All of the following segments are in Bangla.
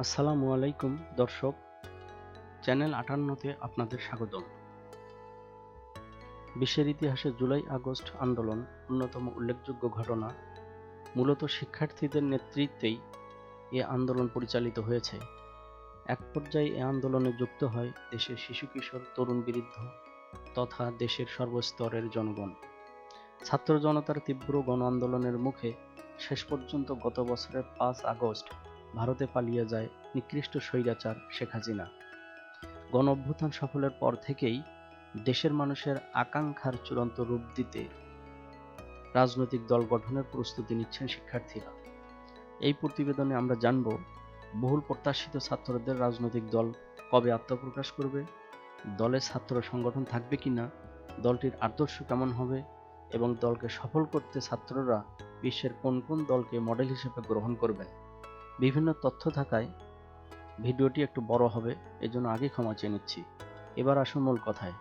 আসসালামু আলাইকুম দর্শক, চ্যানেল ৫৮-তে আপনাদের স্বাগতম। বিশ্বের ইতিহাসে জুলাই-আগস্ট আন্দোলন অন্যতম উল্লেখযোগ্য ঘটনা। মূলত শিক্ষার্থীদের নেতৃত্বেই এ আন্দোলন পরিচালিত হয়েছে। এক পর্যায়ে এ আন্দোলনে যুক্ত হয় দেশের শিশু-কিশোর, তরুণ-বৃদ্ধ তথা দেশের সর্বস্তরের জনগণ। ছাত্র জনতার তীব্র গণ-আন্দোলনের মুখে শেষ পর্যন্ত গত বছরের ৫ আগস্ট ভারতে পালিয়ে যায় নিকৃষ্ট স্বৈরাচার শেখ হাসিনা। গণ-অভ্যুত্থান সফলের পর থেকেই দেশের মানুষের আকাঙ্ক্ষার চূড়ান্ত রূপ দিতে রাজনৈতিক দল গঠনের প্রস্তুতি নিচ্ছেন শিক্ষার্থীরা। এই প্রতিবেদনে আমরা জানব বহুল প্রত্যাশিত ছাত্রদের রাজনৈতিক দল কবে আত্মপ্রকাশ করবে, দলের ছাত্র সংগঠন থাকবে কিনা, দলটির আদর্শ কেমন হবে এবং দলকে সফল করতে ছাত্ররা বিশ্বের কোন কোন দলকে মডেল হিসেবে গ্রহণ করবেন। বিভিন্ন তথ্য থাকায় ভিডিওটি একটু বড় হবে, এজন্য আগে ক্ষমা চেয়ে নিচ্ছি। এবার আসুন মূল কথায়।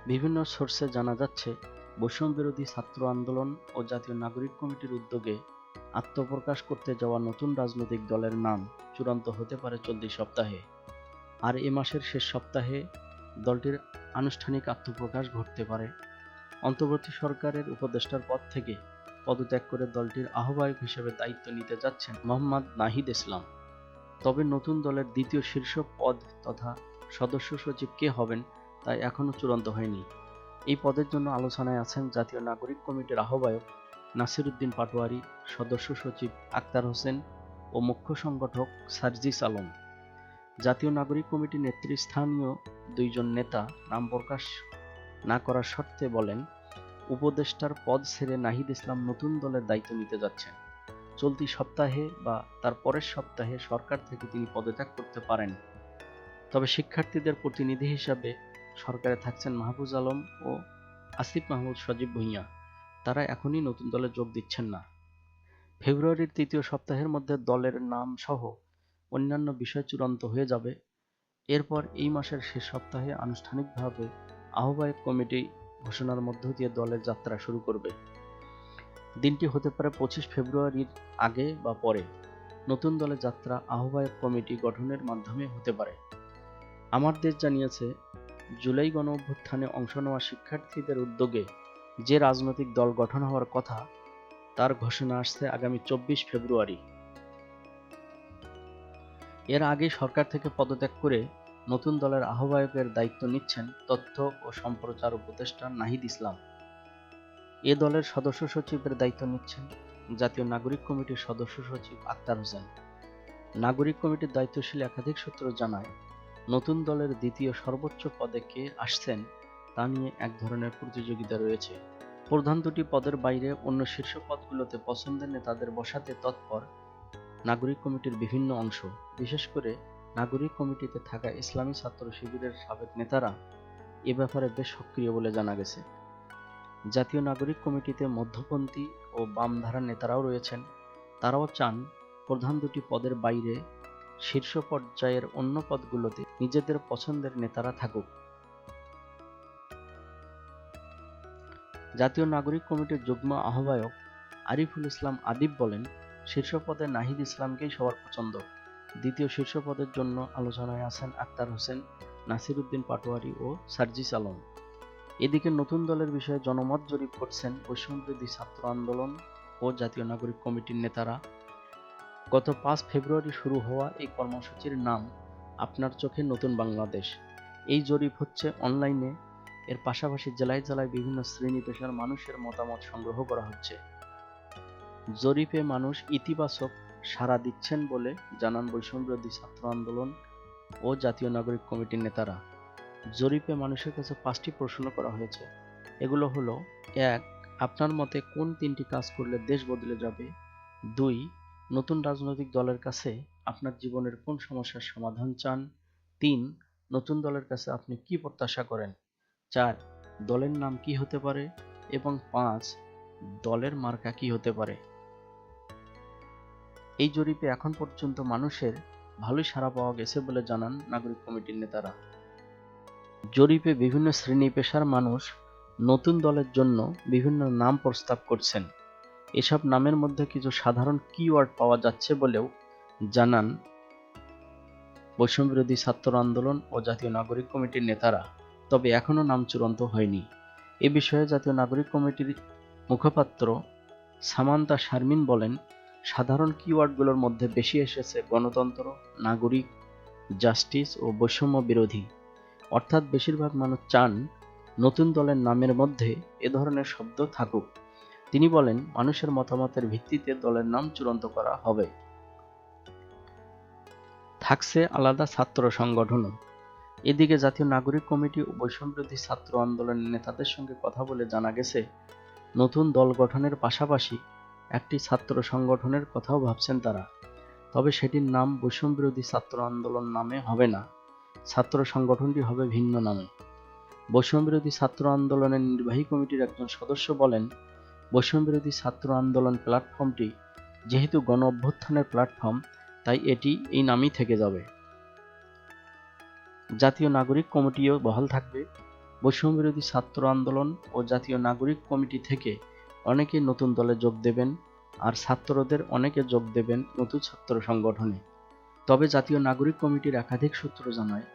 বিভিন্ন সোর্সে জানা যাচ্ছে বৈষম্যবিরোধী ছাত্র আন্দোলন ও জাতীয় নাগরিক কমিটির উদ্যোগে আত্মপ্রকাশ করতে যাওয়া নতুন রাজনৈতিক দলের নাম চূড়ান্ত হতে পারে চলতি সপ্তাহে। আর এ মাসের শেষ সপ্তাহে দলটির আনুষ্ঠানিক আত্মপ্রকাশ ঘটতে পারে। অন্তর্বর্তী সরকারের উপদেষ্টার পদ থেকে পদত্যাগ করে দলটির আহ্বায়ক হিসেবে দায়িত্ব নিতে যাচ্ছেন মোহাম্মদ নাহিদ ইসলাম। তবে নতুন দলের দ্বিতীয় শীর্ষ পদ তথা সদস্য সচিব কে হবেন তা এখনও চূড়ান্ত হয়নি। এই পদের জন্য আলোচনায় আছেন জাতীয় নাগরিক কমিটির আহ্বায়ক নাসির উদ্দিন পাটোয়ারী, সদস্য সচিব আক্তার হোসেন ও মুখ্য সংগঠক সার্জিস আলম। জাতীয় নাগরিক কমিটির নেতৃস্থানীয় দুইজন নেতা নাম প্রকাশ না করার শর্তে বলেন, উপদেষ্টার পদ ছেড়ে নাহিদ ইসলাম নতুন দলের দায়িত্ব নিতে যাচ্ছেন। চলতি সপ্তাহে বা তার পরের সপ্তাহে সরকার থেকে তিনি পদত্যাগ করতে পারেন। তবে শিক্ষার্থীদের প্রতিনিধি হিসাবে সরকারে থাকছেন মাহফুজ আলম ও আসিফ মাহমুদ সজীব ভূঁইয়া। তারা এখনই নতুন দলে যোগ দিচ্ছেন না। ফেব্রুয়ারির তৃতীয় সপ্তাহের মধ্যে দলের নাম সহ অন্যান্য বিষয় চূড়ান্ত হয়ে যাবে। এরপর এই মাসের শেষ সপ্তাহে আনুষ্ঠানিকভাবে আহ্বায়ক কমিটি ঘোষণার মধ্য দিয়ে দলের যাত্রা শুরু করবে। দিনটি হতে পারে ২৫ ফেব্রুয়ারির আগে বা পরে। নতুন দলের যাত্রা আহ্বায়ক কমিটি গঠনের মাধ্যমে হতে পারে। আমার দেশ জানিয়েছে, জুলাই গণঅভ্যুত্থানে অংশ নেওয়া শিক্ষার্থীদের উদ্যোগে যে রাজনৈতিক দল গঠন হওয়ার কথা তার ঘোষণা আসছে আগামী ২৪ ফেব্রুয়ারি। এর আগে সরকার থেকে পদত্যাগ করে নতুন দলের আহ্বায়কের দায়িত্ব নিচ্ছেন তথ্য ও সম্প্রচার উপদেষ্টা নাহিদ ইসলাম। এ দলের সদস্য সচিবের দায়িত্ব নিচ্ছেন জাতীয় নাগরিক কমিটির সদস্য সচিব আক্তার হোসেন। নাগরিক কমিটির দায়িত্বশীল একাধিক সূত্র জানায়, নতুন দলের দ্বিতীয় সর্বোচ্চ পদে কে আসছেন তা নিয়ে এক ধরনের প্রতিযোগিতা রয়েছে। প্রধান দুটি পদের বাইরে অন্য শীর্ষ পদগুলোতে পছন্দের নেতাদের বসাতে তৎপর নাগরিক কমিটির বিভিন্ন অংশ। বিশেষ করে নাগরিক কমিটিতে থাকা ইসলামী ছাত্র শিবিরের সাবেক নেতারা এ ব্যাপারে বেশ সক্রিয় বলে জানা গেছে। জাতীয় নাগরিক কমিটিতে মধ্যপন্থী ও বামধারার নেতারাও রয়েছেন। তারাও চান প্রধান দুটি পদের বাইরে শীর্ষ পর্যায়ের অন্য পদগুলোতে নিজেদের পছন্দের নেতারা থাকুক। জাতীয় নাগরিক কমিটির যুগ্ম আহ্বায়ক আরিফুল ইসলাম আদিব বলেন, শীর্ষ পদে নাহিদ ইসলামকেই সবার পছন্দ। দ্বিতীয় শীর্ষ পদের জন্য আলোচনায় আছেন আক্তার হোসেন, নাসির উদ্দিন পাটোয়ারী ও সার্জিস আলম। এদিকে নতুন দলের বিষয়ে জনমত জরিপ করছেন বৈষম্যবিরোধী ছাত্র আন্দোলন ও জাতীয় নাগরিক কমিটির নেতারা। গত ৫ ফেব্রুয়ারি শুরু হওয়া এই কর্মসূচির নাম আপনার চোখে নতুন বাংলাদেশ। এই জরিপ হচ্ছে অনলাইনে। এর পাশাপাশি জেলায় জেলায় বিভিন্ন শ্রেণী পেশার মানুষের মতামত সংগ্রহ করা হচ্ছে। জরিপে মানুষ ইতিবাচক সাড়া দিচ্ছেন বলে জানান বৈষম্যবিরোধী ছাত্র আন্দোলন ও জাতীয় নাগরিক কমিটির নেতারা। জরিপে মানুষের কাছে ৫টি প্রশ্ন করা হয়েছে। এগুলো হলো: ১. আপনার মতে কোন ৩টি কাজ করলে দেশ বদলে যাবে? ২. নতুন রাজনৈতিক দলের কাছে আপনার জীবনের কোন সমস্যার সমাধান চান? ৩. নতুন দলের কাছে আপনি কি প্রত্যাশা করেন? ৪. দলের নাম কি হতে পারে? এবং ৫. দলের মার্কা কি হতে পারে? এই জরিপে এখন পর্যন্ত মানুষের ভালোই সাড়া পাওয়া গেছে বলে জানান নাগরিক কমিটির নেতারা। জরিপে বিভিন্ন শ্রেণী পেশার মানুষ নতুন দলের জন্য বিভিন্ন নাম প্রস্তাব করছেন। এসব নামের মধ্যে কিছু সাধারণ কিওয়ার্ড পাওয়া যাচ্ছে বলেও জানান বৈষম্যবিরোধী ছাত্র আন্দোলন ও জাতীয় নাগরিক কমিটির নেতারা, তবে এখনও নাম চূড়ান্ত হয়নি। এ বিষয়ে জাতীয় নাগরিক কমিটির মুখপাত্র সামান্তা শারমিন বলেন, সাধারণ কিওয়ার্ডগুলোর মধ্যে বেশি এসেছে গণতন্ত্র, নাগরিক, জাস্টিস ও বৈষম্য বিরোধী। অর্থাৎ বেশিরভাগ মানুষ চান নতুন দলের নামের মধ্যে এ ধরনের শব্দ থাকুক। তিনি বলেন, মানুষের মতামতের ভিত্তিতে দলের নাম চূড়ান্ত করা হবে। থাকছে আলাদা ছাত্র সংগঠনও। এদিকে জাতীয় নাগরিক কমিটি ও বৈষম্যবিরোধী ছাত্র আন্দোলনের নেতাদের সঙ্গে কথা বলে জানা গেছে, নতুন দল গঠনের পাশাপাশি একটি ছাত্র সংগঠনের কথাও ভাবছেন তারা। তবে সেটির নাম বৈষম্যবিরোধী ছাত্র আন্দোলন নামে হবে না, ছাত্র সংগঠনটি হবে ভিন্ন নামে। বৈষম্যবিরোধী ছাত্র আন্দোলনের নির্বাহী কমিটির একজন সদস্য বলেন, বৈষম্যবিরোধী ছাত্র আন্দোলন প্ল্যাটফর্মটি যেহেতু গণ অভ্যুত্থানের প্ল্যাটফর্ম, তাই এটি এই নামই থেকে যাবে। জাতীয় নাগরিক কমিটিও বহাল থাকবে। বৈষম্যবিরোধী ছাত্র আন্দোলন ও জাতীয় নাগরিক কমিটি থেকে অনেকে নতুন দলে যোগ দেবেন, আর ছাত্রদের অনেকে যোগ দেবেন নতুন ছাত্র সংগঠনে। তবে জাতীয় নাগরিক কমিটির একাধিক সূত্র জানায়,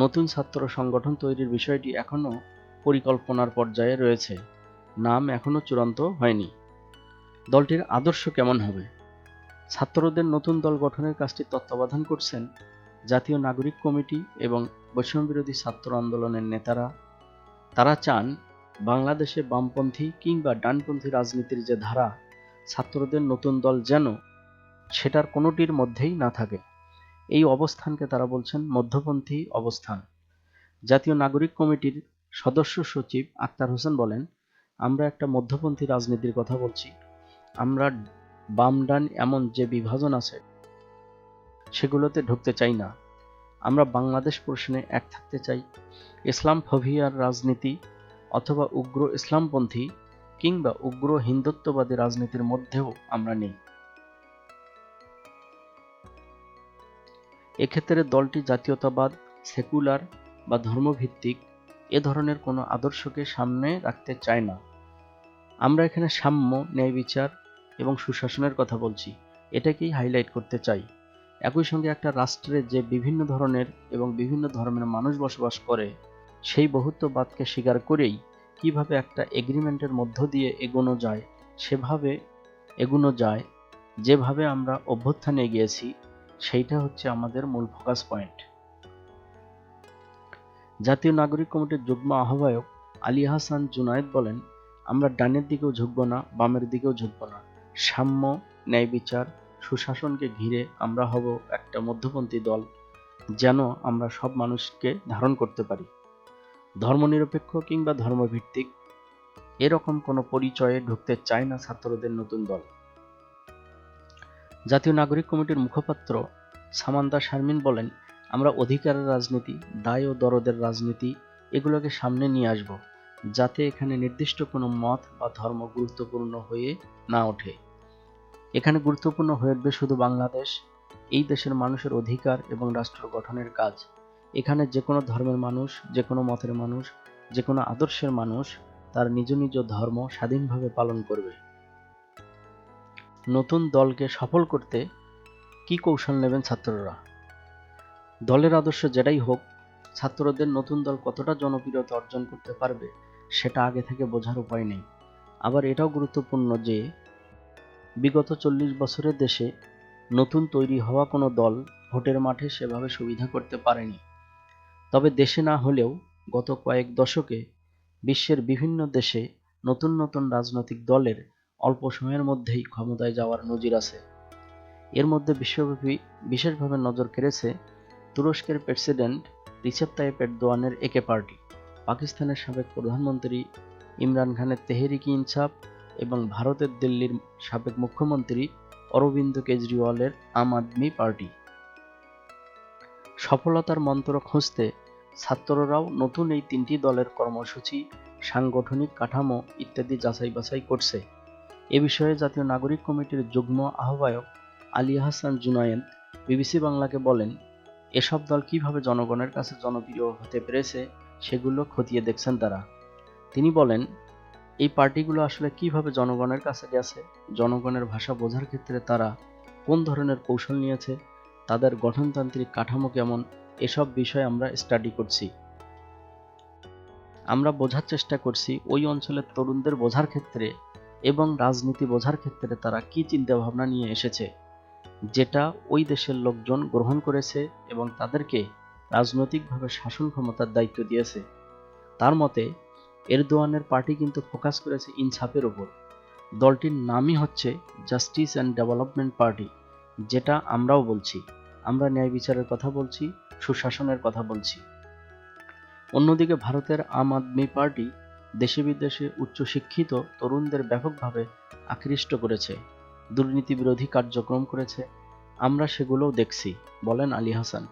নতুন ছাত্র সংগঠন তৈরির বিষয়টি এখনও পরিকল্পনার পর্যায়ে রয়েছে, নাম এখনও চূড়ান্ত হয়নি। দলটির আদর্শ কেমন হবে? ছাত্রদের নতুন দল গঠনের কাজটি তত্ত্বাবধান করছেন জাতীয় নাগরিক কমিটি এবং বৈষম্যবিরোধী ছাত্র আন্দোলনের নেতারা। তারা চান বাংলাদেশে বামপন্থী কিংবা ডানপন্থী রাজনীতির যে ধারা, ছাত্রদের নতুন দল যেন সেটার কোনোটির মধ্যেই না থাকে। এই অবস্থানকে তারা বলছেন মধ্যপন্থী অবস্থান। জাতীয় নাগরিক কমিটির সদস্য সচিব আক্তার হোসেন বলেন, আমরা একটা মধ্যপন্থী রাজনীতির কথা বলছি। আমরা বাম ডান এমন যে বিভাজন আছে সেগুলোতে ঢুকতে চাই না। আমরা বাংলাদেশ প্রশ্নে এক থাকতে চাই। ইসলাম ফোবিয়ার রাজনীতি অথবা উগ্র ইসলামপন্থী কিংবা উগ্র হিন্দুত্ববাদী রাজনীতির মধ্যেও আমরা নেই। এক্ষেত্রে দলটি জাতীয়তাবাদ, সেকুলার বা ধর্মভিত্তিক এ ধরনের কোনো আদর্শকে সামনে রাখতে চায় না। আমরা এখানে সাম্য, ন্যায় বিচার এবং সুশাসনের কথা বলছি, এটাকেই হাইলাইট করতে চাই। একই সঙ্গে একটা রাষ্ট্রে যে বিভিন্ন ধরনের এবং বিভিন্ন ধর্মের মানুষ বসবাস করে, সেই বহুত্ববাদকে স্বীকার করেই কিভাবে একটা এগ্রিমেন্টের মধ্য দিয়ে এগোনো যায়, সেভাবে এগোনো যায়, যেভাবে আমরা অভ্যুত্থানে এগিয়েছি, সেইটা হচ্ছে আমাদের মূল ফোকাস পয়েন্ট। জাতীয় নাগরিক কমিটির যুগ্ম আহ্বায়ক আলী হাসান জুনায়েদ বলেন, আমরা ডানের দিকেও ঝুঁকব না, বামের দিকেও ঝুঁকব না। সাম্য, ন্যায় বিচার, সুশাসনকে ঘিরে আমরা হব একটা মধ্যপন্থী দল, যেন আমরা সব মানুষকে ধারণ করতে পারি। ধর্মনিরপেক্ষ কিংবা ধর্মভিত্তিক এরকম কোনো পরিচয়ে ঢুকতে চায় না ছাত্রদের নতুন দল। জাতীয় নাগরিক কমিটির মুখপাত্র সামান্তা শারমিন বলেন, আমরা অধিকারের রাজনীতি, দায় ও দরদের রাজনীতি এগুলোকে সামনে নিয়ে আসব, যাতে এখানে নির্দিষ্ট কোনো মত বা ধর্ম গুরুত্বপূর্ণ হয়ে না ওঠে। এখানে গুরুত্বপূর্ণ হয়ে উঠবে শুধু বাংলাদেশ, এই দেশের মানুষের অধিকার এবং রাষ্ট্র গঠনের কাজ। এখানে যে কোনো ধর্মের মানুষ, যে কোনো মতের মানুষ, যে কোনো আদর্শের মানুষ তার নিজ নিজ ধর্ম স্বাধীনভাবে পালন করবে। নতুন দলকে সফল করতে কি কৌশল নেবেন ছাত্ররা? দলের আদর্শ যেটাই হোক, ছাত্রদের নতুন দল কতটা জনপ্রিয়তা অর্জন করতে পারবে সেটা আগে থেকে বোঝার উপায় নেই। আবার এটাও গুরুত্বপূর্ণ যে বিগত 40 বছরের দেশে নতুন তৈরি হওয়া কোনো দল ভোটের মাঠে সেভাবে সুবিধা করতে পারেনি। তবে দেশে না হলেও গত কয়েক দশকে বিশ্বের বিভিন্ন দেশে নতুন নতুন রাজনৈতিক দলের অল্প সময়ের মধ্যেই ক্ষমতায় যাওয়ার নজির আছে। এর মধ্যে বিশ্বব্যাপী বিশেষভাবে নজর কেড়েছে তুরস্কের প্রেসিডেন্ট রিসেপ তাইয়েপ এরদোয়ানের একে পার্টি, পাকিস্তানের সাবেক প্রধানমন্ত্রী ইমরান খানের তেহরিক ই ইনসাফ এবং ভারতের দিল্লির সাবেক মুখ্যমন্ত্রী অরবিন্দ কেজরিওয়ালের আম আদমি পার্টি। সফলতার মন্ত্র খুঁজতে ছাত্ররাও নতুন এই তিনটি দলের কর্মসূচি, সাংগঠনিক কাঠামো ইত্যাদি যাচাই বাছাই করছে। এ বিষয়ে জাতীয় নাগরিক কমিটির যুগ্ম আহ্বায়ক আলী হাসান জুনায়েদ বিবিসি বাংলাকে বলেন, এসব দল কিভাবে জনগণের কাছে জনপ্রিয় হতে পেরেছে সেগুলো খতিয়ে দেখছেন তারা। তিনি বলেন, এই পার্টিগুলো আসলে কিভাবে জনগণের কাছে গেছে, জনগণের ভাষা বোঝার ক্ষেত্রে তারা কোন ধরনের কৌশল নিয়েছে, তাদের গঠনতান্ত্রিক কাঠামো কেমন, এসব বিষয় আমরা স্টাডি করছি। আমরা বোঝার চেষ্টা করছি ওই অঞ্চলের তরুণদের বোঝার ক্ষেত্রে এবং রাজনীতি বোঝার ক্ষেত্রে তারা কি চিন্তাভাবনা নিয়ে এসেছে, যেটা ওই দেশের লোকজন গ্রহণ করেছে এবং তাদেরকে রাজনৈতিকভাবে শাসন ক্ষমতার দায়িত্ব দিয়েছে। তার মতে এরদোয়ানের পার্টি কিন্তু ফোকাস করেছে ইনসাফের উপর। দলটির নামই হচ্ছে জাস্টিস অ্যান্ড ডেভেলপমেন্ট পার্টি, যেটা আমরাও বলছি। আমরা ন্যায় বিচারের কথা বলছি, সুশাসনের কথা বলছি। অন্যদিকে ভারতের আম আদমি পার্টি দেশে বিদেশে উচ্চশিক্ষিত তরুণদের ব্যাপকভাবে আকৃষ্ট করেছে, দুর্নীতি বিরোধী কার্যক্রম করেছে। আমরা সেগুলোও দেখছি, বলেন আলী হাসান।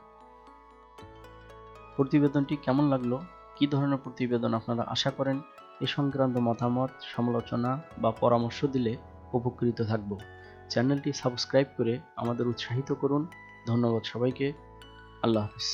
প্রতিবেদনটি কেমন লাগলো, কি ধরনের প্রতিবেদন আপনারা আশা করেন, এ সংক্রান্ত মতামত, সমালোচনা বা পরামর্শ দিলে উপকৃত থাকব। চ্যানেলটি সাবস্ক্রাইব করে আমাদের উৎসাহিত করুন। ধন্যবাদ সবাইকে। আল্লাহ হাফিজ।